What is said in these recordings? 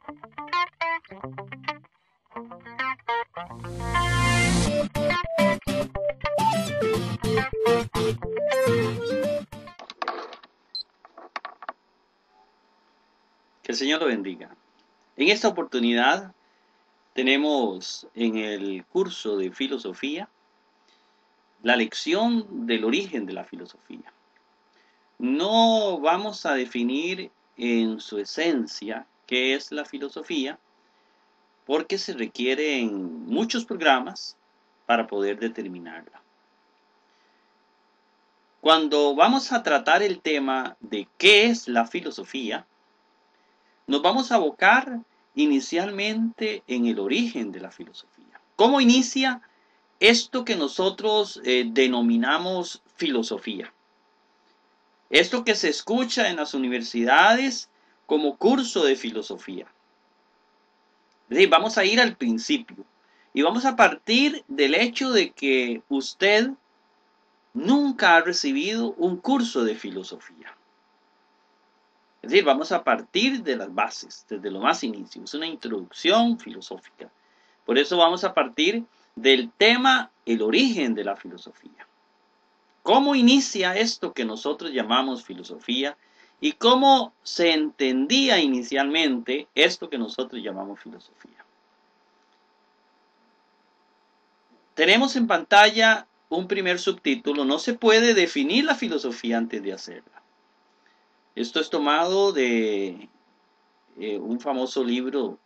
Que el Señor lo bendiga. En esta oportunidad tenemos en el curso de filosofía la lección del origen de la filosofía. No vamos a definir en su esencia qué es la filosofía, porque se requieren muchos programas para poder determinarla. Cuando vamos a tratar el tema de qué es la filosofía, nos vamos a abocar inicialmente en el origen de la filosofía. ¿Cómo inicia esto que nosotros denominamos filosofía? Esto que se escucha en las universidades como curso de filosofía. Es decir, vamos a ir al principio y vamos a partir del hecho de que usted nunca ha recibido un curso de filosofía. Es decir, vamos a partir de las bases, desde lo más inicio. Es una introducción filosófica. Por eso vamos a partir del tema, el origen de la filosofía. ¿Cómo inicia esto que nosotros llamamos filosofía? ¿Y cómo se entendía inicialmente esto que nosotros llamamos filosofía? Tenemos en pantalla un primer subtítulo: no se puede definir la filosofía antes de hacerla. Esto es tomado de un famoso libro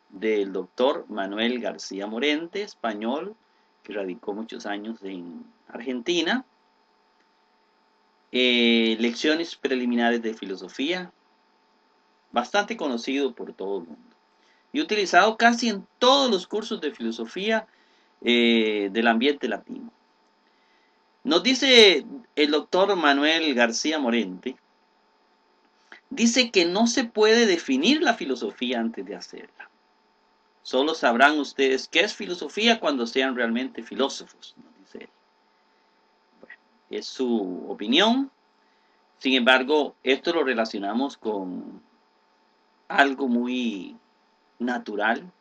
del doctor Manuel García Morente, español, que radicó muchos años en Argentina. Lecciones preliminares de filosofía, bastante conocido por todo el mundo y utilizado casi en todos los cursos de filosofía del ambiente latino. Nos dice el doctor Manuel García Morente, dice que no se puede definir la filosofía antes de hacerla. Solo sabrán ustedes qué es filosofía cuando sean realmente filósofos, nos dice él. Bueno, es su opinión. Sin embargo, esto lo relacionamos con algo muy natural,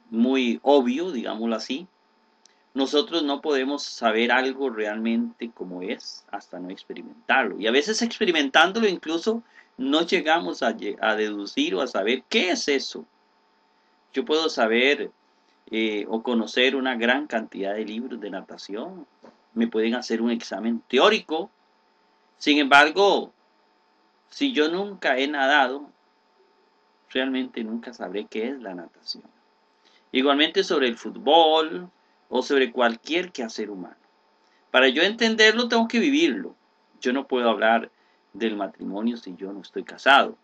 muy obvio, digámoslo así. Nosotros no podemos saber algo realmente como es hasta no experimentarlo. Y a veces experimentándolo incluso no llegamos a deducir o a saber qué es eso. Yo puedo saber o conocer una gran cantidad de libros de natación. Me pueden hacer un examen teórico. Sin embargo, si yo nunca he nadado, realmente nunca sabré qué es la natación. Igualmente sobre el fútbol o sobre cualquier quehacer humano. Para yo entenderlo tengo que vivirlo. Yo no puedo hablar del matrimonio si yo no estoy casado.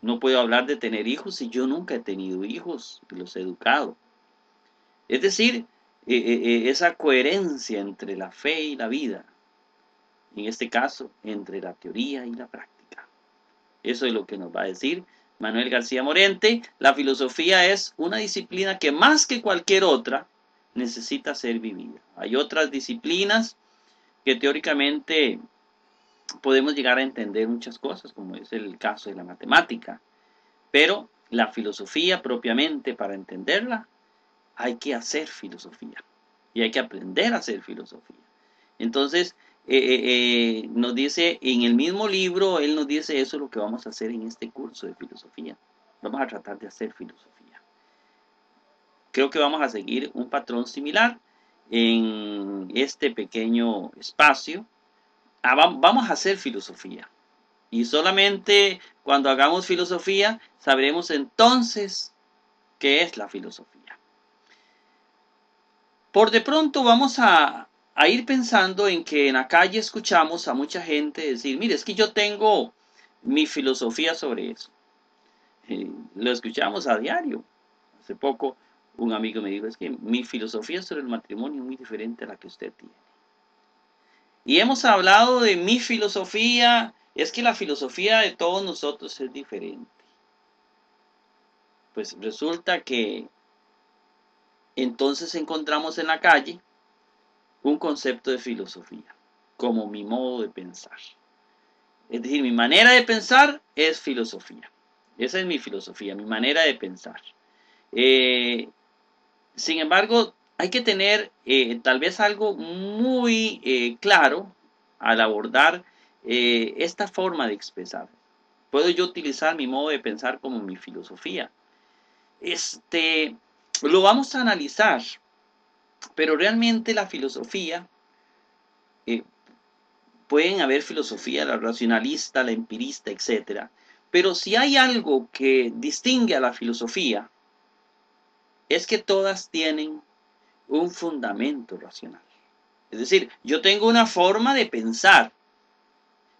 No puedo hablar de tener hijos si yo nunca he tenido hijos y los he educado. Es decir, esa coherencia entre la fe y la vida. En este caso, entre la teoría y la práctica. Eso es lo que nos va a decir Manuel García Morente. La filosofía es una disciplina que más que cualquier otra necesita ser vivida. Hay otras disciplinas que teóricamente podemos llegar a entender muchas cosas, como es el caso de la matemática, pero la filosofía propiamente, para entenderla, hay que hacer filosofía y hay que aprender a hacer filosofía. Entonces, nos dice en el mismo libro, él nos dice eso es lo que vamos a hacer en este curso de filosofía. Vamos a tratar de hacer filosofía. Creo que vamos a seguir un patrón similar en este pequeño espacio. Vamos a hacer filosofía. Y solamente cuando hagamos filosofía sabremos entonces qué es la filosofía. Por de pronto vamos a ir pensando en que en la calle escuchamos a mucha gente decir, mire, es que yo tengo mi filosofía sobre eso. Lo escuchamos a diario. Hace poco un amigo me dijo, es que mi filosofía sobre el matrimonio es muy diferente a la que usted tiene. Y hemos hablado de mi filosofía, es que la filosofía de todos nosotros es diferente. Pues resulta que entonces encontramos en la calle un concepto de filosofía, como mi modo de pensar. Es decir, mi manera de pensar es filosofía. Esa es mi filosofía, mi manera de pensar. Eh, Sin embargo, hay que tener tal vez algo muy claro al abordar esta forma de expresar. Puedo yo utilizar mi modo de pensar como mi filosofía. Lo vamos a analizar, pero realmente la filosofía, eh, pueden haber filosofía, la racionalista, la empirista, etcétera. Pero si hay algo que distingue a la filosofía, es que todas tienen un fundamento racional. Es decir, yo tengo una forma de pensar,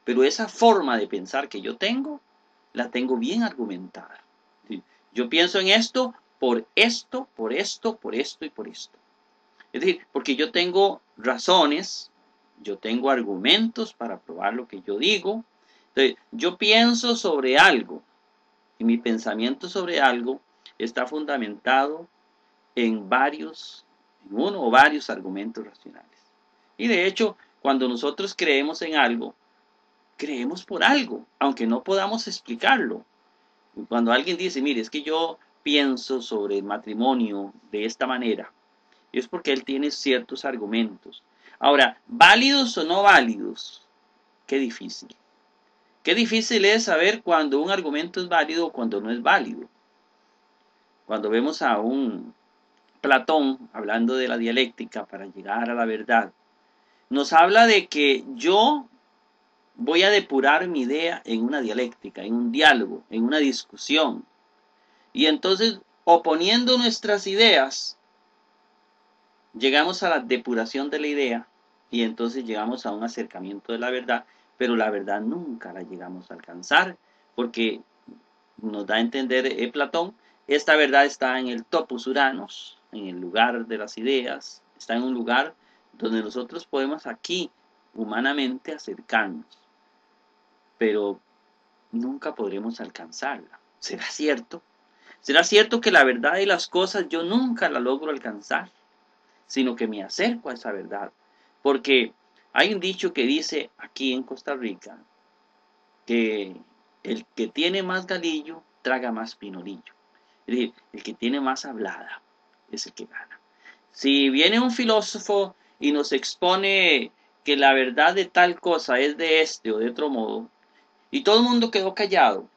pero esa forma de pensar que yo tengo, la tengo bien argumentada. ¿Sí? Yo pienso en esto por esto, por esto, por esto y por esto. Es decir, porque yo tengo razones, yo tengo argumentos para probar lo que yo digo. Entonces, yo pienso sobre algo y mi pensamiento sobre algo está fundamentado en uno o varios argumentos racionales. Y de hecho, cuando nosotros creemos en algo, creemos por algo, aunque no podamos explicarlo. Cuando alguien dice, mire, es que yo pienso sobre el matrimonio de esta manera, es porque él tiene ciertos argumentos. Ahora, válidos o no válidos, qué difícil. Qué difícil es saber cuando un argumento es válido o cuando no es válido. Cuando vemos a un Platón hablando de la dialéctica para llegar a la verdad, nos habla de que yo voy a depurar mi idea en una dialéctica, en un diálogo, en una discusión. Y entonces, oponiendo nuestras ideas, llegamos a la depuración de la idea y entonces llegamos a un acercamiento de la verdad, pero la verdad nunca la llegamos a alcanzar porque nos da a entender Platón, esta verdad está en el topos uranos, en el lugar de las ideas, está en un lugar donde nosotros podemos aquí humanamente acercarnos, pero nunca podremos alcanzarla. ¿Será cierto? ¿Será cierto que la verdad de las cosas yo nunca la logro alcanzar, sino que me acerco a esa verdad? Porque hay un dicho que dice aquí en Costa Rica que el que tiene más galillo traga más pinolillo. Es decir, el que tiene más hablada es el que gana. Si viene un filósofo y nos expone que la verdad de tal cosa es de este o de otro modo, y todo el mundo quedó callado,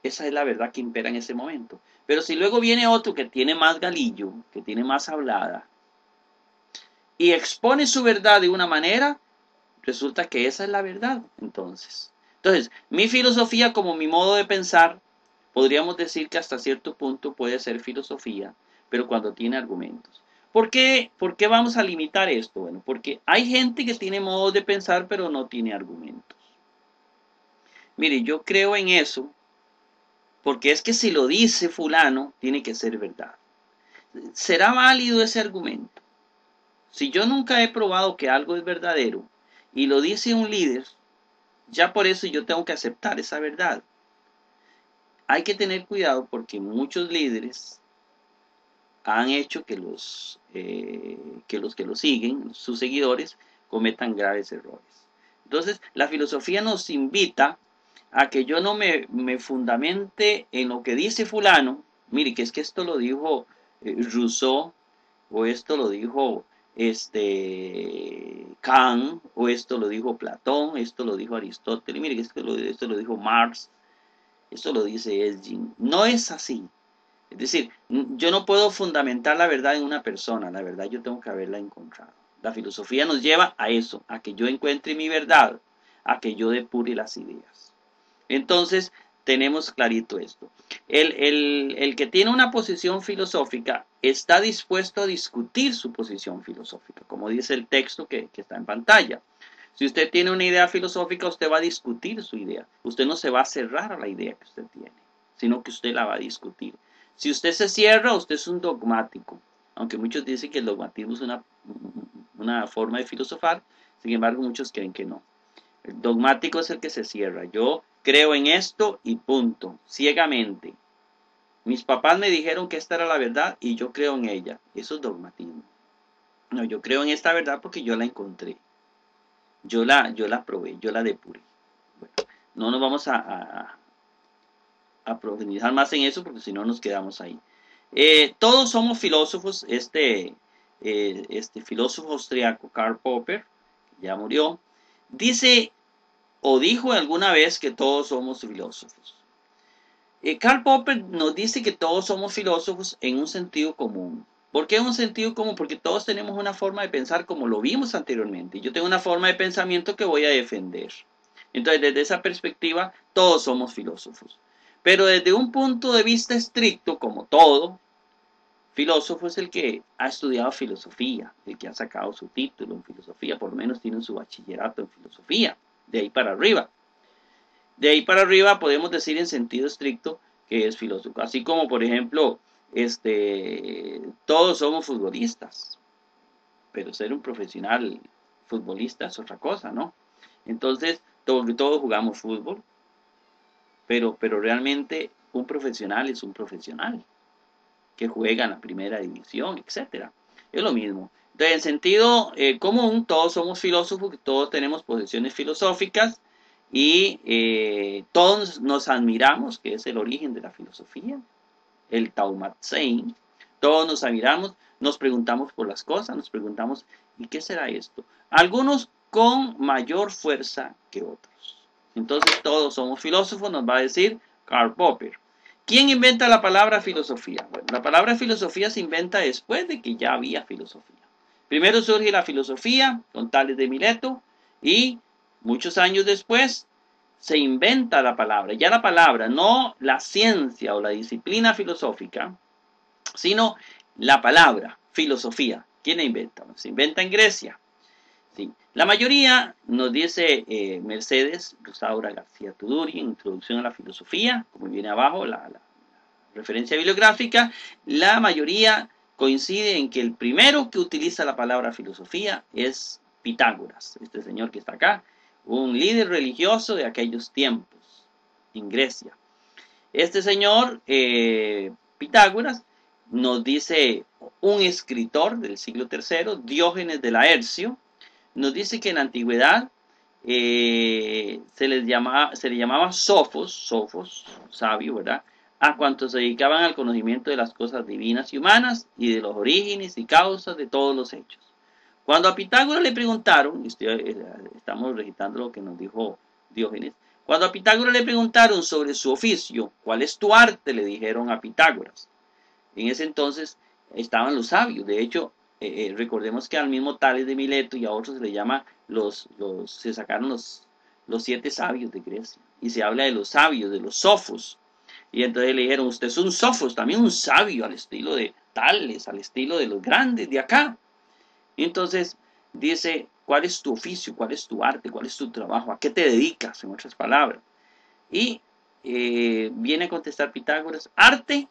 esa es la verdad que impera en ese momento. Pero si luego viene otro que tiene más galillo, que tiene más hablada, y expone su verdad de una manera, resulta que esa es la verdad, entonces, mi filosofía como mi modo de pensar, podríamos decir que hasta cierto punto puede ser filosofía, pero cuando tiene argumentos. ¿Por qué vamos a limitar esto? Bueno, porque hay gente que tiene modos de pensar, pero no tiene argumentos. Mire, yo creo en eso, porque es que si lo dice fulano, tiene que ser verdad. ¿Será válido ese argumento? Si yo nunca he probado que algo es verdadero y lo dice un líder, ya por eso yo tengo que aceptar esa verdad. Hay que tener cuidado porque muchos líderes han hecho que los que lo siguen, sus seguidores, cometan graves errores. Entonces, la filosofía nos invita a que yo no me fundamente en lo que dice fulano. Mire, que es que esto lo dijo Rousseau, o esto lo dijo Kant, o esto lo dijo Platón, esto lo dijo Aristóteles, mire que esto lo dijo Marx, esto lo dice Esgin. No es así. Es decir, yo no puedo fundamentar la verdad en una persona, la verdad yo tengo que haberla encontrado. La filosofía nos lleva a eso, a que yo encuentre mi verdad, a que yo depure las ideas. Entonces, tenemos clarito esto. El que tiene una posición filosófica está dispuesto a discutir su posición filosófica, como dice el texto que está en pantalla. Si usted tiene una idea filosófica, usted va a discutir su idea. Usted no se va a cerrar a la idea que usted tiene, sino que usted la va a discutir. Si usted se cierra, usted es un dogmático. Aunque muchos dicen que el dogmatismo es una forma de filosofar, sin embargo muchos creen que no. El dogmático es el que se cierra. Yo creo en esto y punto, ciegamente. Mis papás me dijeron que esta era la verdad y yo creo en ella. Eso es dogmatismo. No, yo creo en esta verdad porque yo la encontré. Yo la probé, yo la depuré. Bueno, no nos vamos a profundizar más en eso porque si no nos quedamos ahí. Todos somos filósofos. Este filósofo austriaco, Karl Popper, ya murió, dice o dijo alguna vez que todos somos filósofos. Karl Popper nos dice que todos somos filósofos en un sentido común. ¿Por qué en un sentido común? Porque todos tenemos una forma de pensar como lo vimos anteriormente. Yo tengo una forma de pensamiento que voy a defender. Entonces, desde esa perspectiva, todos somos filósofos. Pero desde un punto de vista estricto, como todo filósofo es el que ha estudiado filosofía, el que ha sacado su título en filosofía, por lo menos tiene su bachillerato en filosofía, de ahí para arriba. De ahí para arriba podemos decir en sentido estricto que es filósofo. Así como, por ejemplo, todos somos futbolistas, pero ser un profesional futbolista es otra cosa, ¿no? Entonces, todos jugamos fútbol, pero realmente un profesional es un profesional que juega en la primera división, etc. Es lo mismo. Entonces, en sentido común, todos somos filósofos, todos tenemos posiciones filosóficas y todos nos admiramos, que es el origen de la filosofía, el Taumat Sein. Todos nos admiramos, nos preguntamos por las cosas, nos preguntamos, ¿y qué será esto? Algunos con mayor fuerza que otros. Entonces, todos somos filósofos, nos va a decir Karl Popper. ¿Quién inventa la palabra filosofía? Bueno, la palabra filosofía se inventa después de que ya había filosofía. Primero surge la filosofía con Tales de Mileto y muchos años después se inventa la palabra. Ya la palabra, no la ciencia o la disciplina filosófica, sino la palabra filosofía. ¿Quién la inventa? Se inventa en Grecia. Sí. La mayoría, nos dice Mercedes Rosaura García Tuduri, en Introducción a la Filosofía, como viene abajo la referencia bibliográfica, la mayoría coincide en que el primero que utiliza la palabra filosofía es Pitágoras, este señor que está acá, un líder religioso de aquellos tiempos, en Grecia. Este señor, Pitágoras, nos dice un escritor del siglo III, Diógenes de Laercio, nos dice que en la antigüedad se le llamaba sofos, sabio, ¿verdad? A cuantos se dedicaban al conocimiento de las cosas divinas y humanas y de los orígenes y causas de todos los hechos. Cuando a Pitágoras le preguntaron, estamos registrando lo que nos dijo Diógenes, cuando a Pitágoras le preguntaron sobre su oficio, ¿cuál es tu arte?, le dijeron a Pitágoras. En ese entonces estaban los sabios. De hecho, recordemos que al mismo Tales de Mileto y a otros se le llama se sacaron los 7 sabios de Grecia. Y se habla de los sabios, de los sofos. Y entonces le dijeron, usted es un sofos, también un sabio al estilo de Tales, al estilo de los grandes de acá. Y entonces dice, ¿cuál es tu oficio? ¿Cuál es tu arte? ¿Cuál es tu trabajo? ¿A qué te dedicas? En otras palabras. Y viene a contestar Pitágoras, arte,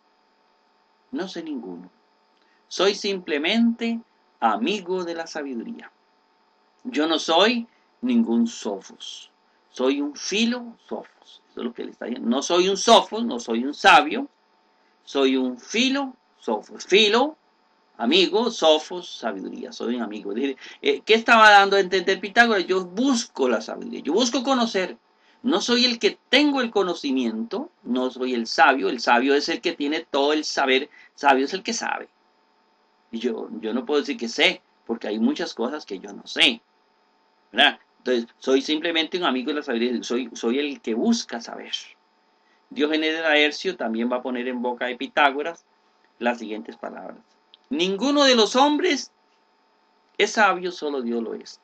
no sé ninguno. Soy simplemente amigo de la sabiduría. Yo no soy ningún sofos. Soy un filósofos. Eso es lo que le está diciendo. No soy un sofos, no soy un sabio. Soy un filósofos. Filo, amigo, sofos, sabiduría. Soy un amigo. ¿Qué estaba dando a entender Pitágoras? Yo busco la sabiduría. Yo busco conocer. No soy el que tengo el conocimiento. No soy el sabio. El sabio es el que tiene todo el saber. Sabio es el que sabe. Y yo no puedo decir que sé, porque hay muchas cosas que yo no sé, ¿verdad? Entonces, soy simplemente un amigo de la sabiduría, soy el que busca saber. Diógenes de Laercio también va a poner en boca de Pitágoras las siguientes palabras. Ninguno de los hombres es sabio, solo Dios lo es.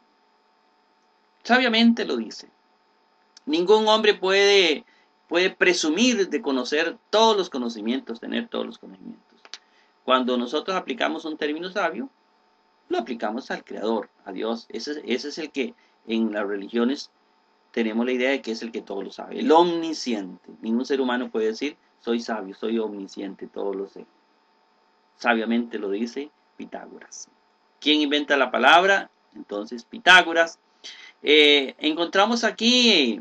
Sabiamente lo dice. Ningún hombre puede presumir de conocer todos los conocimientos, tener todos los conocimientos. Cuando nosotros aplicamos un término sabio, lo aplicamos al Creador, a Dios. Ese es el que en las religiones tenemos la idea de que es el que todo lo sabe, el omnisciente. Ningún ser humano puede decir, soy sabio, soy omnisciente, todo lo sé. Sabiamente lo dice Pitágoras. ¿Quién inventa la palabra? Entonces Pitágoras. Encontramos aquí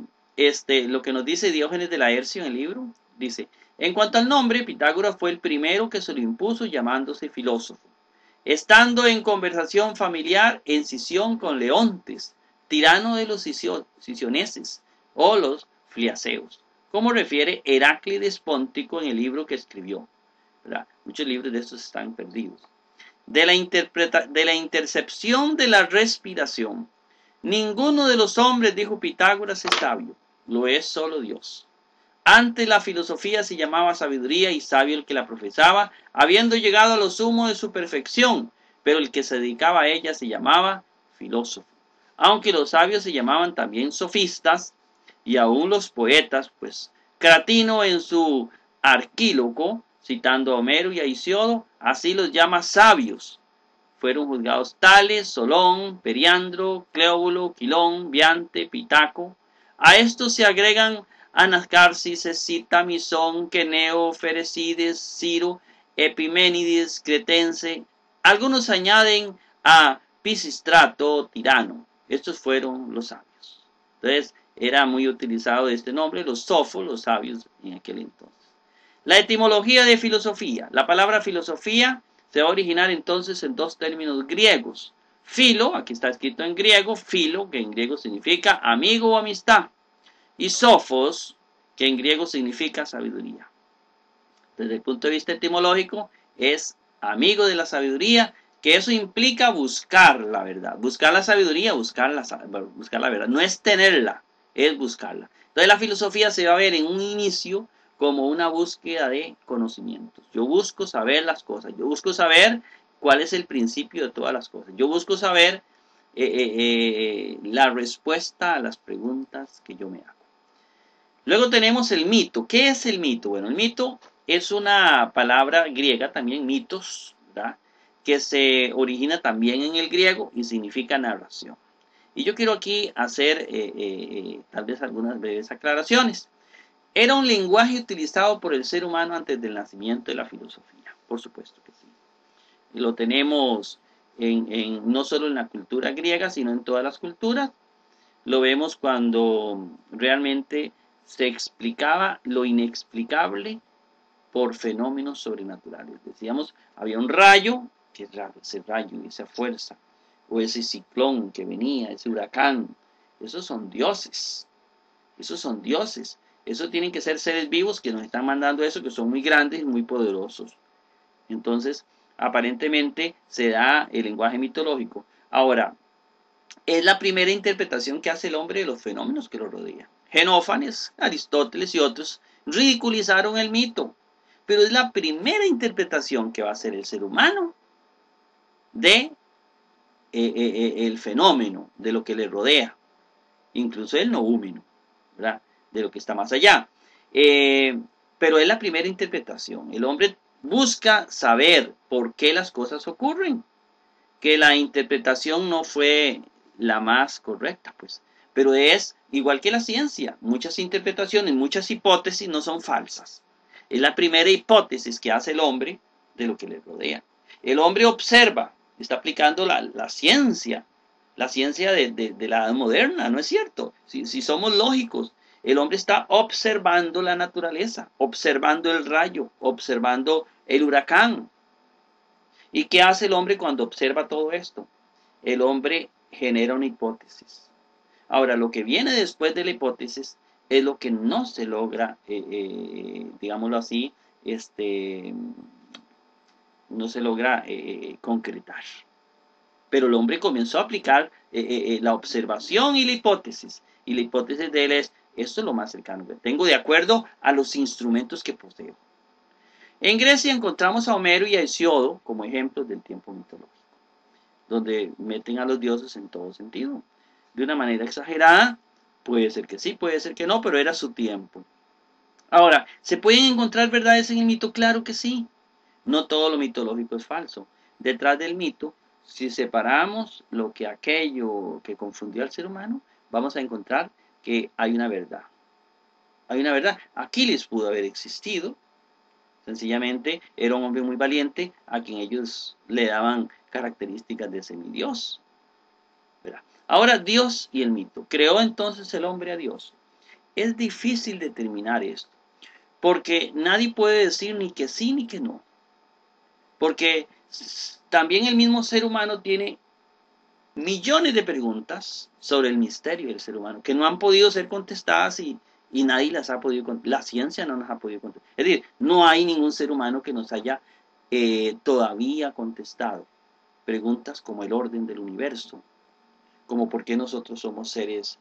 lo que nos dice Diógenes de Laercio en el libro. Dice, en cuanto al nombre, Pitágoras fue el primero que se lo impuso llamándose filósofo. Estando en conversación familiar en Sición con Leontes, tirano de los sicioneses o los fliaceos. como refiere Heráclides Póntico en el libro que escribió, ¿verdad? Muchos libros de estos están perdidos. De la intercepción de la respiración. Ninguno de los hombres, dijo Pitágoras, es sabio, lo es solo Dios. Antes la filosofía se llamaba sabiduría y sabio el que la profesaba, habiendo llegado a lo sumo de su perfección, pero el que se dedicaba a ella se llamaba filósofo. Aunque los sabios se llamaban también sofistas, y aún los poetas, pues Cratino en su Arquíloco, citando a Homero y a Hesiodo, así los llama sabios. Fueron juzgados Tales, Solón, Periandro, Cleóbulo, Quilón, Biante, Pitaco. A estos se agregan Anacarsis, Escita, Misón, Queneo, Ferecides, Ciro, Epiménides, Cretense. Algunos añaden a Pisistrato, Tirano. Estos fueron los sabios. Entonces, era muy utilizado este nombre, los sofos, los sabios en aquel entonces. La etimología de filosofía. La palabra filosofía se va a originar entonces en dos términos griegos. Filo, aquí está escrito en griego, filo, que en griego significa amigo o amistad. Y sofos, que en griego significa sabiduría. Desde el punto de vista etimológico, es amigo de la sabiduría, que eso implica buscar la verdad. Buscar la sabiduría, buscar la verdad. No es tenerla, es buscarla. Entonces la filosofía se va a ver en un inicio como una búsqueda de conocimientos. Yo busco saber las cosas, yo busco saber cuál es el principio de todas las cosas. Yo busco saber la respuesta a las preguntas que yo me hago. Luego tenemos el mito. ¿Qué es el mito? Bueno, el mito es una palabra griega, también mitos, ¿verdad? Que se origina también en el griego y significa narración. Y yo quiero aquí hacer tal vez algunas breves aclaraciones. Era un lenguaje utilizado por el ser humano antes del nacimiento de la filosofía, por supuesto que sí. Y lo tenemos no solo en la cultura griega, sino en todas las culturas. Lo vemos cuando realmente se explicaba lo inexplicable por fenómenos sobrenaturales. Decíamos, había un rayo, que es raro, ese rayo, esa fuerza, o ese ciclón que venía, ese huracán. Esos son dioses, esos son dioses. Eso tienen que ser seres vivos que nos están mandando eso, que son muy grandes y muy poderosos. Entonces, aparentemente se da el lenguaje mitológico. Ahora, es la primera interpretación que hace el hombre de los fenómenos que lo rodean. Genófanes, Aristóteles y otros ridiculizaron el mito, pero es la primera interpretación que va a hacer el ser humano de el fenómeno, de lo que le rodea, incluso el noúmeno, ¿verdad? De lo que está más allá. Pero es la primera interpretación. El hombre busca saber por qué las cosas ocurren, que la interpretación no fue la más correcta, pues. Pero es igual que la ciencia. Muchas interpretaciones, muchas hipótesis no son falsas. Es la primera hipótesis que hace el hombre de lo que le rodea. El hombre observa, está aplicando la ciencia de la edad moderna, ¿no es cierto? Si somos lógicos, el hombre está observando la naturaleza, observando el rayo, observando el huracán. ¿Y qué hace el hombre cuando observa todo esto? El hombre genera una hipótesis. Ahora, lo que viene después de la hipótesis es lo que no se logra, digámoslo así, no se logra concretar. Pero el hombre comenzó a aplicar la observación y la hipótesis. Y la hipótesis de él es, esto es lo más cercano que tengo de acuerdo a los instrumentos que poseo. En Grecia encontramos a Homero y a Hesiodo como ejemplos del tiempo mitológico, donde meten a los dioses en todo sentido. De una manera exagerada, puede ser que sí, puede ser que no, pero era su tiempo. Ahora, ¿se pueden encontrar verdades en el mito? Claro que sí. No todo lo mitológico es falso. Detrás del mito, si separamos lo que aquello que confundió al ser humano, vamos a encontrar que hay una verdad. Hay una verdad. Aquiles pudo haber existido. Sencillamente era un hombre muy valiente a quien ellos le daban características de semidios. ¿Verdad? Ahora, Dios y el mito. ¿Creó entonces el hombre a Dios? Es difícil determinar esto, porque nadie puede decir ni que sí ni que no. Porque también el mismo ser humano tiene millones de preguntas sobre el misterio del ser humano, que no han podido ser contestadas y y nadie las ha podido, la ciencia no nos ha podido contestar. Es decir, no hay ningún ser humano que nos haya todavía contestado preguntas como el orden del universo, como por qué nosotros somos seres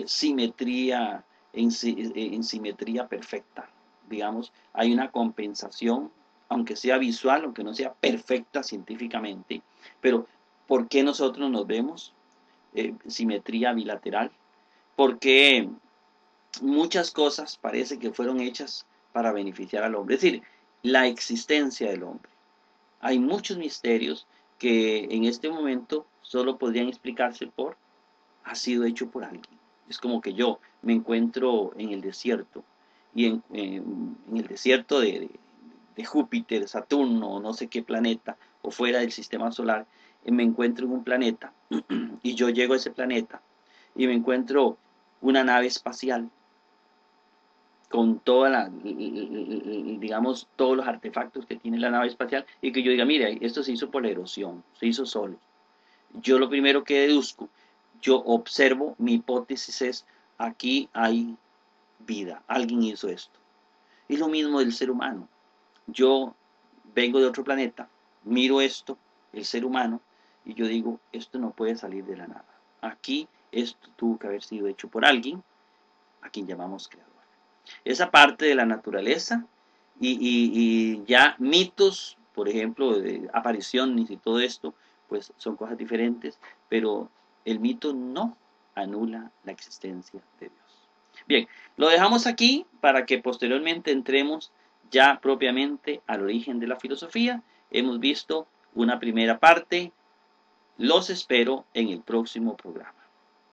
simetría, en simetría perfecta. Digamos, hay una compensación, aunque sea visual, aunque no sea perfecta científicamente, pero ¿por qué nosotros nos vemos simetría bilateral? Porque muchas cosas parece que fueron hechas para beneficiar al hombre, es decir, la existencia del hombre. Hay muchos misterios que en este momento solo podrían explicarse por ha sido hecho por alguien. Es como que yo me encuentro en el desierto y en el desierto de Júpiter, Saturno, no sé qué planeta, o fuera del sistema solar, me encuentro en un planeta y yo llego a ese planeta y me encuentro una nave espacial con toda digamos, todos los artefactos que tiene la nave espacial y que yo diga, mira, esto se hizo por la erosión, se hizo solo. Yo lo primero que deduzco, yo observo, mi hipótesis es, aquí hay vida, alguien hizo esto. Y lo mismo del ser humano. Yo vengo de otro planeta, miro esto, el ser humano, y yo digo, esto no puede salir de la nada. Aquí esto tuvo que haber sido hecho por alguien, a quien llamamos creador. Esa parte de la naturaleza y ya mitos, por ejemplo, de apariciones y todo esto, pues son cosas diferentes, pero el mito no anula la existencia de Dios. Bien, lo dejamos aquí para que posteriormente entremos ya propiamente al origen de la filosofía. Hemos visto una primera parte. Los espero en el próximo programa.